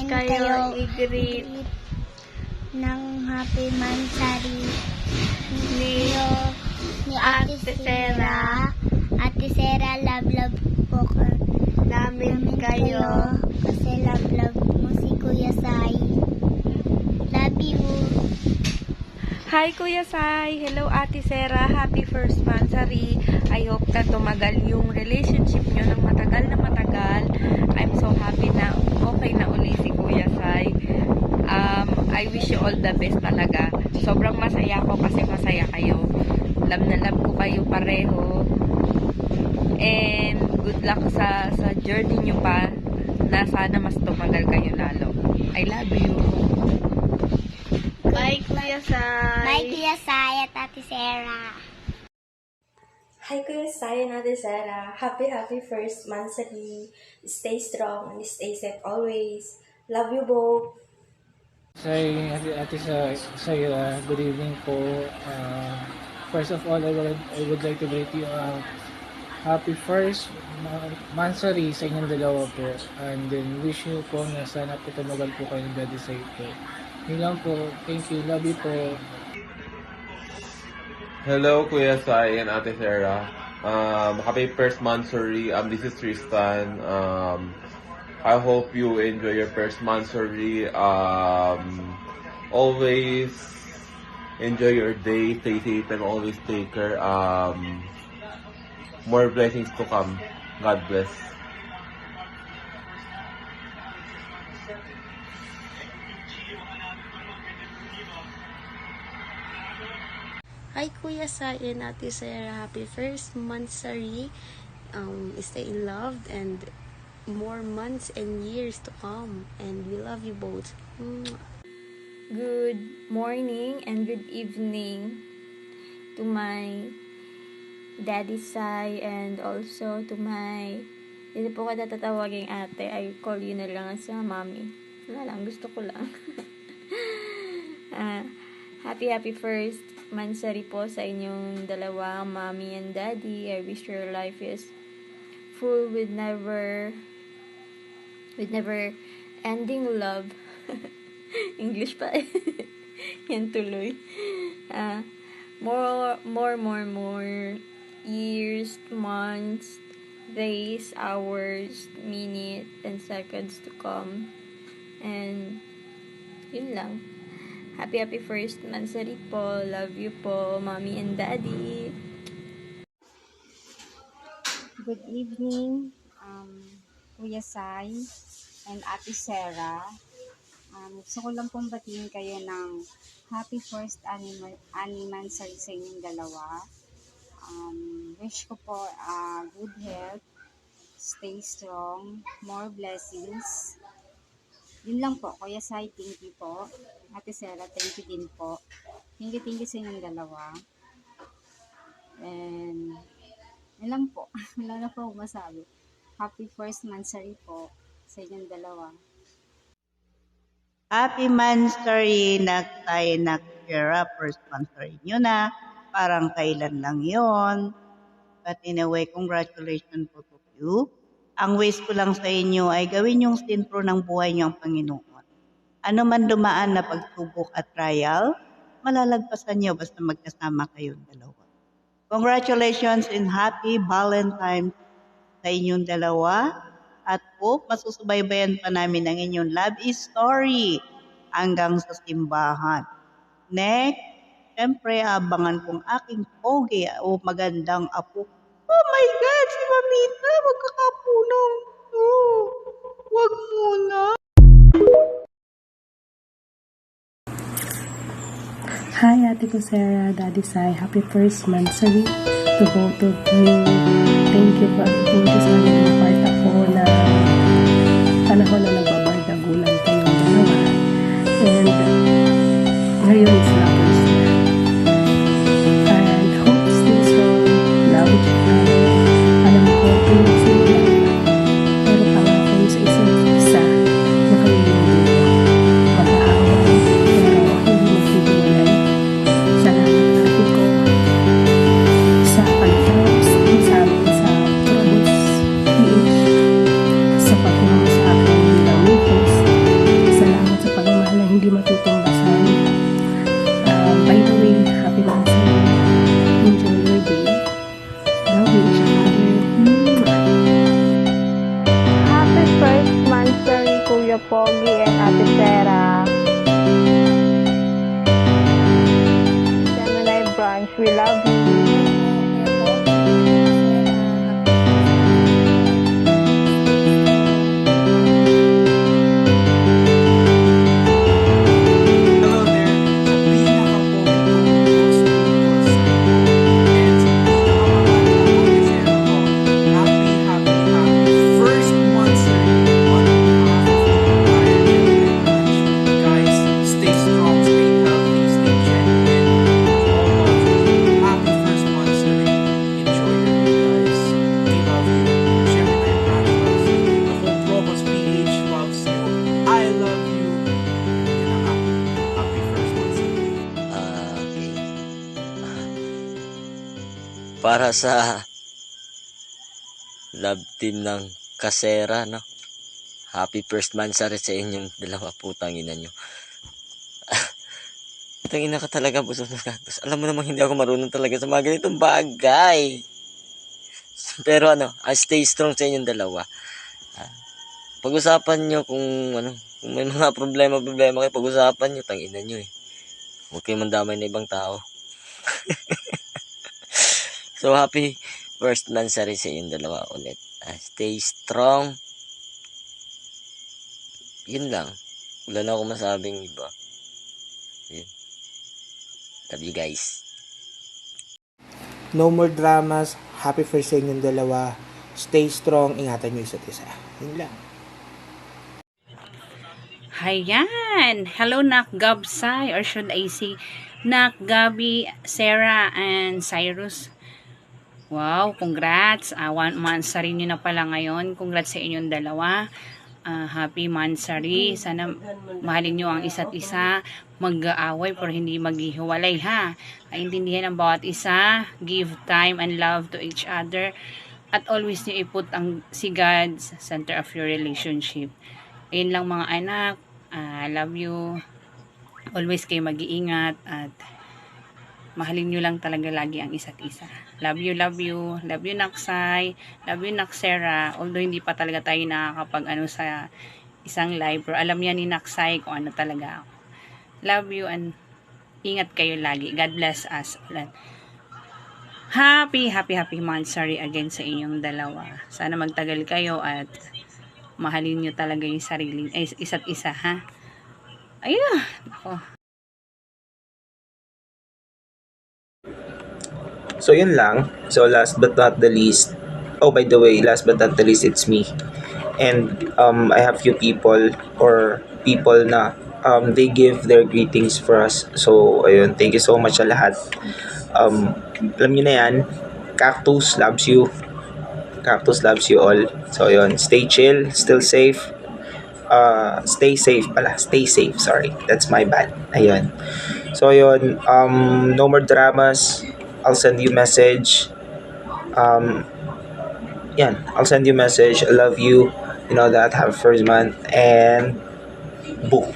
kayo i-greet ng happy mansari ni ni Ate Sera. Ate Sera, love po namin kayo. Kasi love mo si Kuya Sai. Love you. Hi Kuya Sai! Hello Ate Sera! Happy first mansari! I hope na tumagal yung relationship nyo ng matagal na matagal. I'm so happy na okay na uli si Kuya Sai. I wish you all the best talaga. Sobrang masaya ko kasi masaya kayo. Love na love ko kayo pareho. And good luck sa journey nyo pa na sana mas tumagal kayo lalo. I love you! Bye, Kuya Sai. Bye, Kuya Sai at Ate Sera. Hi Kuya Sai and Ate Sera. Happy first mansari. Stay strong and stay safe always. Love you both. Ate Sai, good evening po. First of all, I would like to greet you happy first mansari sa inyong dalawa po. And then wish you po na sana po tumagal po kayo ng Daddy Sai po. Yun lang po. Thank you. Love you po. Hello, Kuya Sai and Ate Sera. Happy first mansari. This is Tristan. I hope you enjoy your first mansari. Always enjoy your day. Stay safe and always take care. More blessings to come. God bless. Hi Kuya Sai and Ate Sera, happy first mansari. Stay in love and more months and years to come, and we love you both. Good morning and good evening to my Daddy Sai and also to my hindi po kita tatawagin ate. I call you na lang sa mommy. Wala lang, gusto ko lang. Happy first mansari po sa inyong dalawa, mommy and daddy. I wish your life is full with never ending love. English pa eh. Yan tuloy. More years, months, days, hours, minutes, and seconds to come. And yun lang. Happy first mansari po. Love you po, mommy and daddy. Good evening, Kuya Sai and Ate Sera. Gusto ko lang pong batiin kayo ng happy first anniversary sa inyong dalawa. Wish ko po good health, stay strong, more blessings. Yun lang po, Kuya Sai, thank you po. Ate Sera, thank you din po. Thank you sa inyong dalawa. And yun lang po. Wala na po masabi. Happy first mansari po sa inyong dalawa. Happy mansari na tayo nakira. First mansari nyo na. Parang kailan lang yon. But in a way, congratulations po to you. Ang wish ko lang sa inyo ay gawin yung sentro ng buhay niyo ang Panginoon. Ano man dumaan na pagsubok at trial, malalagpasan niyo basta magkasama kayong dalawa. Congratulations and happy Valentine's sa inyong dalawa. At po, masusubaybayan pa namin ang inyong love story hanggang sa simbahan. Next, syempre, abangan kong aking pogi o magandang apo. Oh my God, si Mamita, magkakapunong. Oh, wag muna. Hi, Ate ko Sera, Daddy Sai. Happy first mansari to both of you. Thank you for sa aking part ako na panahon na nagbabardagulan kayong dalawa. And ngayon is lovers na. And hope stay strong, love each other. Alam ko, pinag sila. Pero pangako sa isa't isa na kayo hindi mag-aaway. Pero hindi maghihiwalay. Salamat Ate ko sa pagtapos sa amin sa troubles Pogi and Ate Sarah. Gemini branch, we love you. Hello there, sa pinaka-pogi kong close to close and sa pinakamahal na ko, happy first monthsary on behalf of the entire Gemini branch. Guys, stay strong, stay healthy, stay genuine. All of you, happy first monthsary. Enjoy your day, guys. We love you. Gemini branch loves you. The whole Provost PH loves you. I love you. Yun na nga. Happy first monthsary. Okay. Para sa love team ng Kasera, no? Happy first monthsary sa inyong dalawa, putang ina nyo. Putang ina ka talaga, Buso ng Cactus. Alam mo namang hindi ako marunong talaga sa mga ganitong bagay. Pero stay strong sa inyong dalawa. Pag-usapan nyo kung kung may mga problema kayo, pag-usapan nyo, tangina nyo eh. Huwag kayo mandamay na ibang tao. So, happy first monthsary sa inyong dalawa ulit. Stay strong. Yun lang. Wala na akong masabing iba. Yun. Love you guys. No more dramas. Happy first sa inyong dalawa. Stay strong. Ingatan nyo isa't isa. Yun lang. Hayan! Hello, Nak Gabsay, or should I say, Nak Gabi, Sarah, and Cyrus. Wow, congrats. 1 monthsary nyo na pala ngayon. Congrats sa inyong dalawa. Happy monthsary. Sana mahalin nyo ang isa't isa. Mag-aaway pero hindi maghihiwalay, ha? Intindihan ang bawat isa. Give time and love to each other. At always nyo iput si God sa center of your relationship. Ayun lang mga anak. I love you. Always kayo mag-iingat at mahalin nyo lang talaga lagi ang isa't isa. Love you, love you. Love you, Naksay. Love you, Naksera. Although hindi pa talaga tayo nakakapag sa isang live. Pero alam niya ni Naksay kung ano talaga ako. Love you and ingat kayo lagi. God bless us. Happy monthsary again sa inyong dalawa. Sana magtagal kayo at mahalin nyo talaga yung isa't isa, ha? Ayun. Ako. So yun lang. So last but not the least, oh by the way, last but not the least, it's me. And I have few people na they give their greetings for us. So ayun, thank you so much sa lahat. Alam niyo na yan, Cactus loves you. Cactus loves you all. So yun, stay chill, still safe. Stay safe pala. Stay safe, sorry. That's my bad. Ayun. So yun, no more dramas. I'll send you message. I'll send you message. I love you. You know that. Have a first month. And boom.